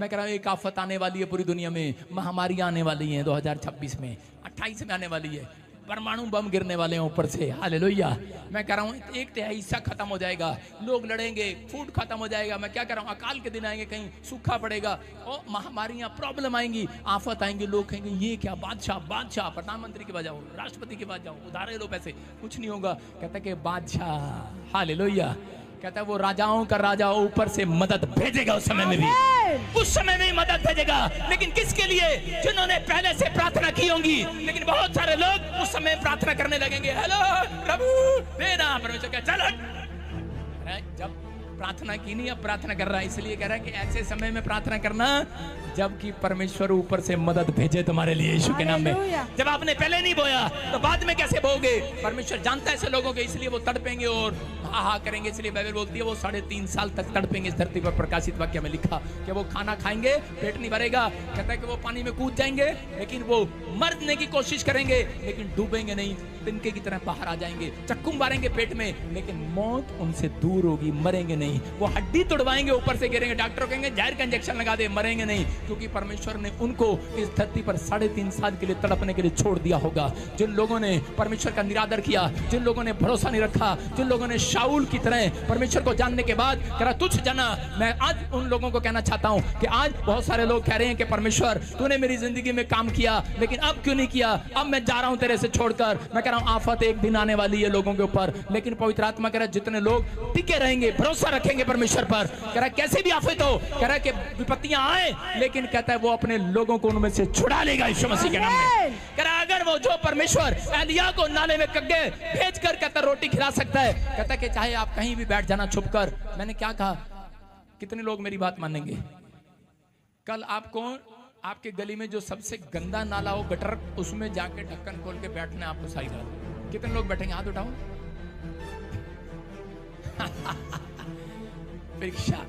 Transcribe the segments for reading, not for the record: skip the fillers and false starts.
मैं कह रहा हूँ एक आफत आने वाली है पूरी दुनिया में, महामारी आने वाली है 2026 में, 28 में आने वाली है, परमाणु बम गिरने वाले हैं ऊपर से, हालेलुया। मैं कह रहा हूँ 1/3 हिस्सा खत्म हो जाएगा, लोग लड़ेंगे, फूड खत्म हो जाएगा। मैं क्या कह रहा हूँ, अकाल के दिन आएंगे, कहीं सूखा पड़ेगा और महामारियां, प्रॉब्लम आएंगी, आफत आएंगे। लोग कहेंगे ये क्या, बादशाह बादशाह, प्रधानमंत्री के पास जाओ, राष्ट्रपति के पास जाओ, उधारे लो पैसे, कुछ नहीं होगा। कहता है कि बादशाह, हालेलुया, कहता है वो राजाओं का राजा ऊपर से मदद भेजेगा उस समय में भी, उस समय में मदद भेजेगा। लेकिन किसके लिए? जिन्होंने पहले से प्रार्थना की होंगी। लेकिन बहुत सारे लोग उस समय प्रार्थना करने लगेंगे, हेलो प्रभु देना, परमेश्वर क्या चल, जब प्रार्थना की नहीं, अब प्रार्थना कर रहा है। इसलिए कह रहा है कि ऐसे समय में प्रार्थना करना जबकि परमेश्वर ऊपर से मदद भेजे तुम्हारे लिए, यीशु के नाम में। जब आपने पहले नहीं बोया तो बाद में कैसे बोगे? परमेश्वर जानता है ऐसे लोगों के, इसलिए वो तड़पेंगे और हा करेंगे। इसलिए बाइबल बोलती है वो 3.5 साल तक तड़पेंगे इस धरती पर। प्रकाशित वाक्य में लिखा कि वो खाना खाएंगे, पेट नहीं भरेगा। कहता है कि वो पानी में कूद जाएंगे, लेकिन वो मरने की कोशिश करेंगे, लेकिन डूबेंगे नहीं, तिनके की तरह बाहर आ जाएंगे। चक्कू मारेंगे पेट में, लेकिन मौत उनसे दूर होगी, मरेंगे नहीं। वो हड्डी तोड़वाएंगे, ऊपर से गिरेंगे, डॉक्टर कहेंगे जहर का इंजेक्शन लगा दे, मरेंगे नहीं, क्योंकि परमेश्वर ने उनको इस धरती पर 3.5 साल के लिए तड़पने के लिए छोड़ दिया होगा। जिन लोगों ने परमेश्वर का निरादर किया, जिन लोगों ने भरोसा नहीं रखा, जिन लोगों ने शाऊल की तरह परमेश्वर को जानने के बाद कहा तुझ जाना। मैं आज उन लोगों को कहना चाहता हूं कि आज बहुत सारे लोग कह रहे हैं कि परमेश्वर तूने मेरी जिंदगी में काम किया, लेकिन अब क्यों नहीं किया, अब मैं जा रहा हूं तेरे से छोड़कर। मैं कह रहा हूं आफत एक दिन आने वाली है लोगों के ऊपर, लेकिन पवित्र आत्मा कह रहा है जितने लोग टिके रहेंगे, भरोसा रखेंगे परमेश्वर पर, कह रहा है कैसे भी आफत हो, कह रहा है कि विपत्तियां आए, लेकिन कहता है वो अपने लोगों को उनमें से छुड़ा लेगा यीशु मसीह के नाम में। कह रहा है अगर वो जो परमेश्वर एलिया को नाले में कग्गे भेजकर कहता रोटी खिला सकता है, कहता कि चाहे आप कहीं भी बैठ जाना छुपकर। मैंने क्या कहा, कितने लोग मेरी बात मानेंगे? कल आपको आपके गली में जो सबसे गंदा नाला हो, गटर, उसमें जाके ढक्कन खोल के बैठना आपको सही रहा। कितने लोग बैठेंगे? हाथ उठाओ। परीक्षा,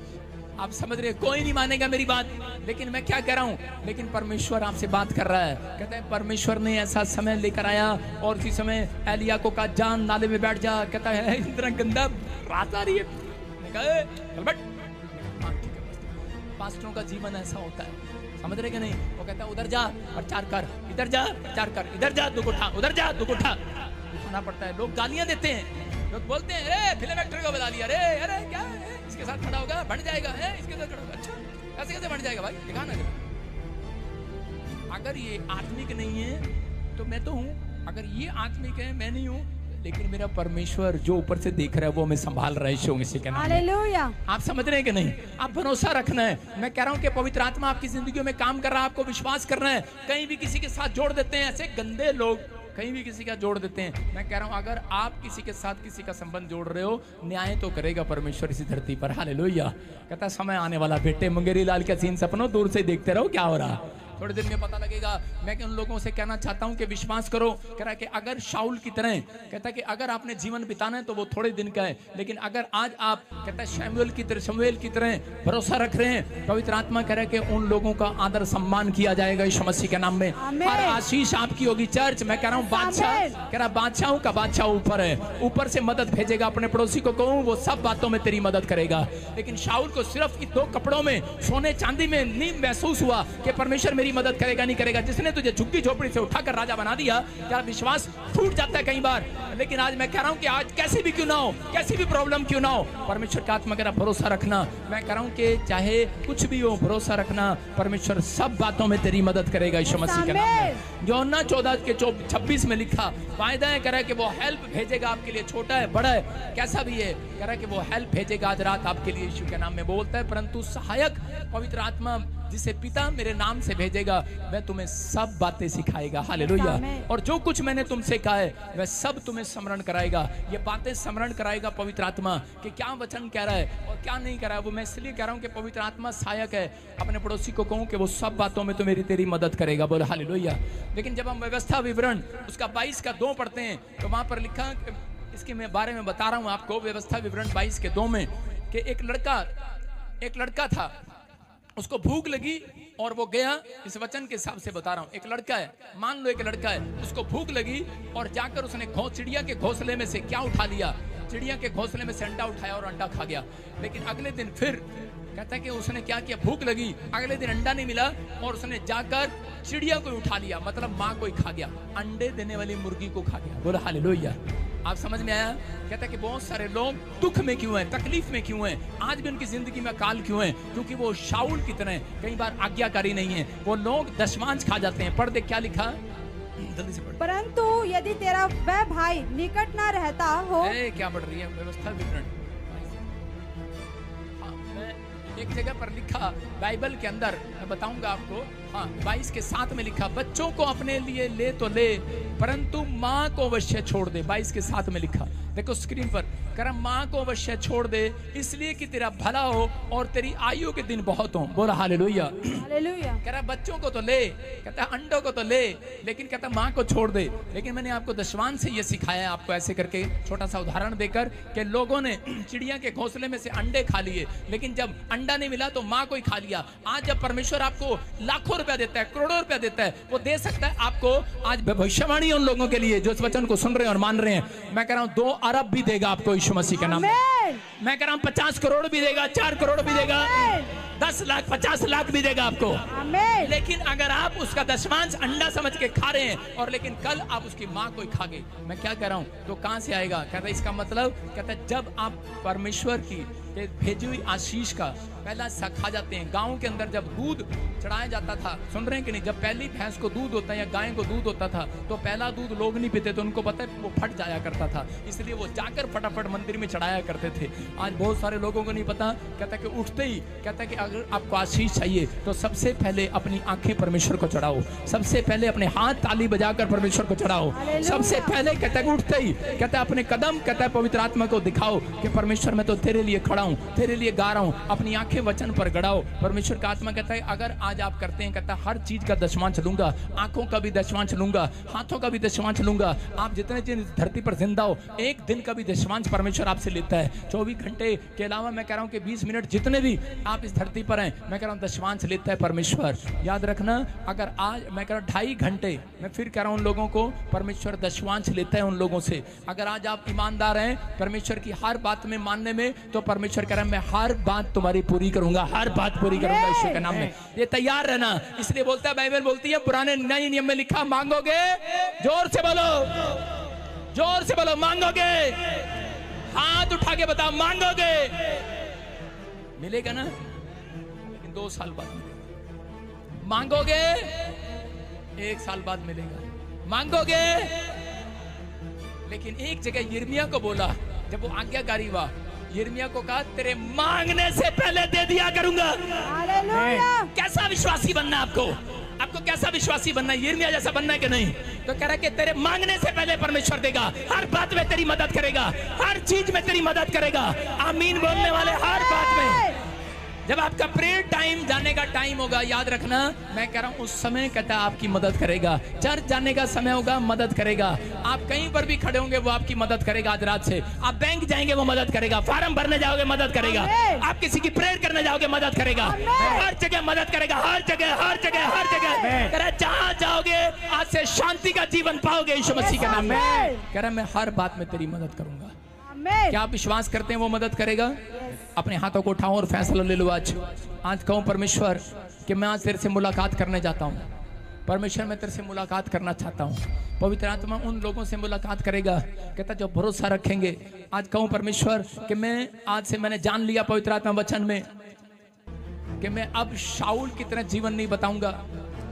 आप समझ रहे, कोई नहीं मानेगा मेरी बात, लेकिन मैं क्या कह रहा हूं, लेकिन परमेश्वर आपसे बात कर रहा है। कहते हैं परमेश्वर ने ऐसा समय लेकर आया और इसी समय एलिया को कहा जान नाले में बैठ जा। कहता है इतना गंदा रात आ रही है, पास्टरों का जीवन ऐसा होता है, समझ रहे कि नहीं? वो कहता है उधर जा प्रचार कर, इधर जा प्रचार कर, इधर जा दुख उठा, उधर जा दुख उठा, उठाना पड़ता है। लोग गालियां देते हैं, लोग बोलते हैं अरे फिल्म एक्टर को बता दिया, अरे अरे क्या है इसके साथ खड़ा होगा बढ़ जाएगा, है इसके साथ खड़ा होगा, अच्छा कैसे कैसे बढ़ जाएगा भाई, दिखा ना। अगर ये आत्मिक नहीं है तो मैं तो हूँ, अगर ये आत्मिक है मैं नहीं हूँ, लेकिन मेरा परमेश्वर जो ऊपर से देख रहा है वो हमें संभाल रहा है यीशु मसीह के नाम में। आप समझ रहे हैं कि नहीं? आप भरोसा रखना है। मैं कह रहा हूं कि पवित्र आत्मा आपकी जिंदगी में काम कर रहा है, आपको विश्वास करना है। कहीं भी किसी के साथ जोड़ देते हैं ऐसे गंदे लोग, कहीं भी किसी का जोड़ देते हैं। मैं कह रहा हूं अगर आप किसी के साथ किसी का संबंध जोड़ रहे हो, न्याय तो करेगा परमेश्वर इसी धरती पर, हालेलुया। कहता समय आने वाला, बेटे मुंगेरी लाल का सीन सपनों, दूर से देखते रहो क्या हो रहा, थोड़े दिन में पता लगेगा। मैं उन लोगों से कहना चाहता हूं कि विश्वास करो। कह रहा है कि अगर शाऊल की तरह, कहता है कि अगर आपने जीवन बिताना है तो वो थोड़े दिन का है, लेकिन अगर आज आप, कहता है शमूएल की तरह भरोसा रख रहे हैं, पवित्र आत्मा कह रहा है कि उन लोगों का आदर सम्मान किया जाएगा यीशु मसीह के नाम में। हर आशीष आपकी होगी चर्च। मैं कह रहा हूँ बादशाह, कह रहा बादशाहों का बादशाह ऊपर है, ऊपर से मदद भेजेगा। अपने पड़ोसी को कहूँ वो सब बातों में तेरी मदद करेगा। लेकिन शाऊल को सिर्फ 2 कपड़ों में, सोने चांदी में नहीं महसूस हुआ कि परमेश्वर मेरी मदद करेगा नहीं करेगा। जिसने तुझे झुग्गी झोपड़ी से उठाकर राजा बना दिया, क्या विश्वास टूट जाता है कई बार। लेकिन आज मैं कह रहा हूं कि आज कैसी भी क्यों ना हो, कैसी भी प्रॉब्लम क्यों ना हो, परमेश्वर का आत्मा कह रहा भरोसा रखना। मैं कह रहा हूं कि चाहे कुछ भी हो, भरोसा रखना, परमेश्वर सब बातों में तेरी मदद करेगा यीशु मसीह के नाम में। यूहन्ना 14:26 में लिखा, वायदा है, कह रहा है कि वो हेल्प भेजेगा आपके लिए, छोटा है बड़ा है कैसा भी है, कह रहा है कि वो हेल्प भेजेगा आज रात आपके लिए यीशु के नाम में। बोलता है परंतु सहायक पवित्र आत्मा जिसे पिता मेरे नाम से भेजेगा, वह तुम्हें सब बातें सिखाएगा, हालेलुया। और जो कुछ मैंने तुमसे कहा है वह सब तुम्हें स्मरण कराएगा। ये बातें स्मरण कराएगा पवित्र आत्मा कि क्या वचन कह रहा है और क्या नहीं कह रहा है। वो मैं इसलिए कह रहा हूं कि पवित्र आत्मा सहायक है। अपने पड़ोसी को कहूं कि वो सब बातों में तो मेरी तेरी मदद करेगा, बोले हालेलुया। लेकिन जब हम व्यवस्था विवरण उसका 22:2 पढ़ते हैं तो वहां पर लिखा, इसके मैं बारे में बता रहा हूं आपको, व्यवस्था विवरण 22:2 में कि एक लड़का था, उसको भूख लगी और वो गया। इस वचन के हिसाब से बता रहा हूं, एक लड़का है, मान लो एक लड़का है, उसको भूख लगी और जाकर उसने चिड़िया के घोंसले में से क्या उठा लिया, चिड़िया के घोंसले में से अंडा उठाया और अंडा खा गया। लेकिन अगले दिन फिर कहता है कि उसने क्या किया, भूख लगी, अगले दिन अंडा नहीं मिला और उसने जाकर चिड़िया को उठा लिया, मतलब माँ को ही खा गया, अंडे देने वाली मुर्गी को खा गया। बोला हालेलुया। आप समझ में आया? कहता है कि बहुत सारे लोग दुख में क्यों हैं, तकलीफ में क्यों हैं, आज भी उनकी जिंदगी में काल क्यों है? क्योंकि वो शाऊल की तरह कई बार आज्ञाकारी नहीं है, वो लोग दशमांश खा जाते हैं। पढ़ दे क्या लिखा, जल्दी से पढ़। परंतु यदि तेरा वह भाई निकट न रहता हो। क्या पढ़ रही है? व्यवस्था विवरण। हाँ, मैं एक जगह पर लिखा बाइबल के अंदर, मैं बताऊंगा आपको। हाँ, 22 के 7 में लिखा, बच्चों को अपने लिए ले तो ले, परंतु माँ को अवश्य छोड़ दे। 22 के 7 में लिखा, देखो स्क्रीन पर, कह रहा माँ को अवश्य छोड़ दे, इसलिए कि तेरा भला हो और तेरी आयु के दिन बहुत हो। बोला हालेलुया। हालेलुया। कह रहा बच्चों को तो ले, कहता अंडों को तो ले, लेकिन कहता माँ को छोड़ दे। लेकिन मैंने आपको दशवान से ये सिखाया, आपको ऐसे करके छोटा सा उदाहरण देकर, कि लोगों ने चिड़िया के घोंसले में से अंडे खा लिए, लेकिन जब अंडा नहीं मिला तो माँ को ही खा लिया। आज जब परमेश्वर आपको लाखों रुपया देता है, करोड़ों रुपया देता है, वो दे सकता है आपको। आज भविष्यवाणी उन लोगों के लिए जो इस वचन को सुन रहे हैं और मान रहे हैं, मैं कह रहा हूँ 2 अरब भी देगा आपको यीशु मसीह का नाम। मैं कह रहा हूँ 50 करोड़ भी देगा, 4 करोड़ भी देगा, 10 लाख 50 लाख भी देगा आपको। लेकिन अगर आप उसका दशमांश अंडा समझ के खा रहे हैं और लेकिन कल आप उसकी माँ को ही खा गए, मैं क्या कह रहा हूँ, तो कहां से आएगा? कहता है इसका मतलब, कहता है जब आप परमेश्वर की भेजी हुई आशीष का पहला हिस्सा खा जाते हैं। गांव के अंदर जब दूध चढ़ाया जाता था, सुन रहे हैं कि नहीं, जब पहली भैंस को दूध होता है या गाय को दूध होता था, तो पहला दूध लोग नहीं पीते, तो उनको पता है वो फट जाया करता था, इसलिए वो जाकर फटाफट मंदिर में चढ़ाया करते थे। आज बहुत सारे लोगों को नहीं पता। कहता है कि उठते ही, कहता है कि अगर आपको आशीष चाहिए तो सबसे पहले अपनी आंखें परमेश्वर को चढ़ाओ, सबसे पहले अपने हाथ ताली बजाकर परमेश्वर को चढ़ाओ, सबसे पहले कहता है उठते ही, कहता है अपने कदम, कहता है पवित्र आत्मा को दिखाओ कि परमेश्वर मैं तो तेरे लिए खड़ा हूं, तेरे लिए गा रहा हूं, अपनी आंखें वचन पर गड़ाओ। परमेश्वर का आत्मा कहता है अगर आज आप करते हैं, कहता है हर चीज का दशमांश लूंगा, आंखों का भी दशमांश लूंगा, हाथों का भी दशमांश लूंगा। आप जितने दिन धरती पर जिंदा हो, एक दिन का भी दशमांश परमेश्वर आपसे लेता है। 24 घंटे के अलावा मैं कह रहा हूं कि 20 मिनट जितने भी आप इस धरती पर हैं, मैं कह रहा हूं दशमांश लेता है परमेश्वर। याद रखना, अगर आज मैं कह रहा हूं 2.5 घंटे, मैं फिर कह रहा हूं उन लोगों को परमेश्वर दशमांश लेता है उन लोगों से। अगर आज आप ईमानदार हैं परमेश्वर की हर बात में मानने में, तो परमेश्वर कह रहा है मैं हर बात तुम्हारी पूरी करूंगा, हर बात पूरी करूंगा ईश्वर के नाम में। ये तैयार रहना, इसलिए बोलता है बाइबल बोलती है, पुराने नए नियम में लिखा, मांगोगे, जोर से बोलो, जोर से बोलो, मांगोगे, हाथ उठा के बताओ, मांगोगे, मिलेगा ना? लेकिन 2 साल बाद मिलेगा। मांगोगे 1 साल बाद मिलेगा, मांगोगे। लेकिन एक जगह यिर्मयाह को बोला, जब वो आज्ञाकारी हुआ, यिर्मयाह को कहा तेरे मांगने से पहले दे दिया करूंगा। हालेलुया। कैसा विश्वासी बनना है आपको? आपको कैसा विश्वासी बनना है? यिर्मयाह जैसा बनना है कि नहीं? तो कह रहा है कि तेरे मांगने से पहले परमेश्वर देगा, हर बात में तेरी मदद करेगा, हर चीज में तेरी मदद करेगा। आमीन बोलने वाले हर बात में। जब आपका प्रेयर टाइम जाने का टाइम होगा, याद रखना, मैं कह रहा हूं उस समय कहता है आपकी मदद करेगा। चर्च जाने का समय होगा, मदद करेगा। आप कहीं पर भी खड़े होंगे, वो आपकी मदद करेगा। आज रात से आप बैंक जाएंगे, वो मदद करेगा। फार्म भरने जाओगे, मदद करेगा। आप किसी की प्रेयर करने जाओगे, मदद करेगा। हर जगह मदद करेगा, हर जगह, हर जगह, हर जगह। कह रहा है जहां जाओगे आज से शांति का जीवन पाओगे यीशु मसीह के नाम में। कह रहा है मैं हर बात में तेरी मदद करूंगा। क्या आप विश्वास करते हैं वो मदद करेगा? अपने हाथों को उठाओ और फैसला ले लो। आज कहूं परमेश्वर कि मैं आज तेरे से मुलाकात करने जाता हूं। परमेश्वर मैं तेरे से मुलाकात करना चाहता हूं। पवित्र आत्मा उन लोगों से मुलाकात करेगा, कहता जो भरोसा रखेंगे। आज कहूं परमेश्वर कि मैं आज से मैंने जान लिया पवित्र आत्मा वचन में कि मैं अब शाऊल की तरह जीवन नहीं बताऊंगा,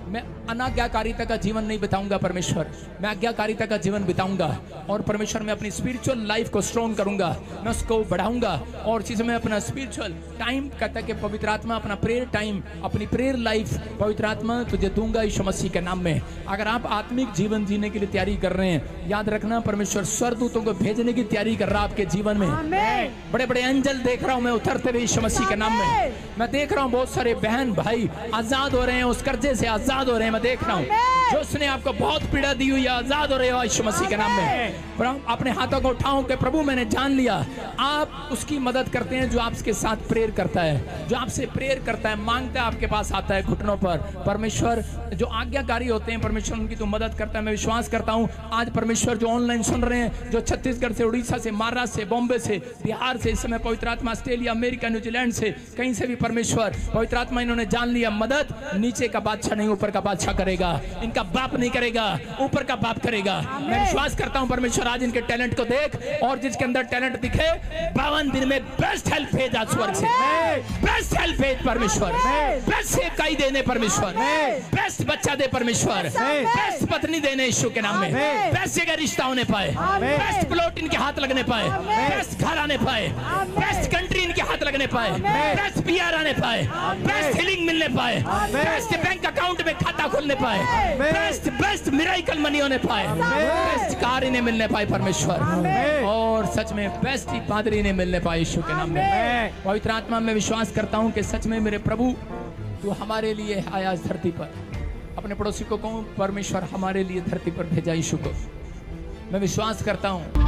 मैं अनाज्ञाकारिता का जीवन नहीं बिताऊंगा। परमेश्वर मैं आज्ञाकारिता का जीवन बिताऊंगा। और परमेश्वर मैं अपनी स्पिरिचुअल लाइफ को स्ट्रॉन्ग करूंगा, मैं उसको बढ़ाऊंगा। और चीज़ में अपना स्पिरिचुअल टाइम कहता है कि पवित्र आत्मा अपना प्रेयर टाइम, अपनी प्रेयर लाइफ पवित्र आत्मा तुझे दूंगा यीशु मसीह के नाम में। अगर आप आत्मिक जीवन जीने के लिए तैयारी कर रहे हैं, याद रखना परमेश्वर स्वर्गदूतों को भेजने की तैयारी कर रहा है आपके जीवन में। बड़े बड़े एंजल देख रहा हूं मैं उतरते हुए यीशु मसीह के नाम में। मैं देख रहा हूं बहुत सारे बहन भाई आजाद हो रहे हैं, उस कर्जे से आजाद आजाद हो रहे हैं, मैं देख रहा हूँ। जो उसने आपको बहुत पीड़ा दी हुई है, आजाद हो रहे हो यीशु मसीह के नाम में। अपने हाथों को उठाओ कि प्रभु मैंने जान लिया आप उसकी मदद करते हैं जो आपके साथ प्रेयर करता है, जो आपसे प्रेयर करता है, मांगता है, आपके पास आता है घुटनों पर। परमेश्वर जो आज्ञाकारी होते हैं, परमेश्वर उनकी तो मदद करता है। मैं विश्वास करता हूँ आज परमेश्वर जो ऑनलाइन सुन रहे हैं, जो छत्तीसगढ़ से, उड़ीसा से, महाराष्ट्र से, बॉम्बे से, बिहार से, इस समय पवित्र आत्मा ऑस्ट्रेलिया, अमेरिका, न्यूजीलैंड से, कहीं से भी परमेश्वर पवित्र आत्मा इन्होंने जान लिया, मदद नीचे का बादशाह नहीं ऊपर का बादशाह करेगा, इनका बाप नहीं करेगा, ऊपर का बाप करेगा। मैं विश्वास करता हूं परमेश्वर आज इनके टैलेंट को देख, और जिसके अंदर टैलेंट दिखे 52 दिन में बेस्ट हेल्प भेज आज स्वर्ग से, बेस्ट हेल्प भेज परमेश्वर, बेस्ट सेवकाई देने परमेश्वर, बेस्ट बच्चा दे परमेश्वर, बेस्ट पत्नी देने यीशु के नाम में, बेस्ट जगह रिश्ता होने पाए, बेस्ट प्लॉट इनके हाथ लगने पाए, बेस्ट घर आने पाए, बेस्ट कंट्री इनके हाथ लगने पाए, बेस्ट पीआर आने पाए, बेस्ट हीलिंग मिलने पाए, बेस्ट बैंक अकाउंट में खाता खुलने पाए, बेस्ट मिरेकल मनी होने पाए, बेस्ट कार इन्हें मिलने पाए परमेश्वर, और सच में बेस्ट ही पादरी इन्हें मिलने पाए यीशु के नाम में। पवित्र आत्मा में विश्वास करता हूं कि सच में मेरे प्रभु तू हमारे लिए आया इस धरती पर। अपने पड़ोसी को कहूं परमेश्वर हमारे लिए धरती पर भेजा यीशु को। मैं विश्वास करता हूं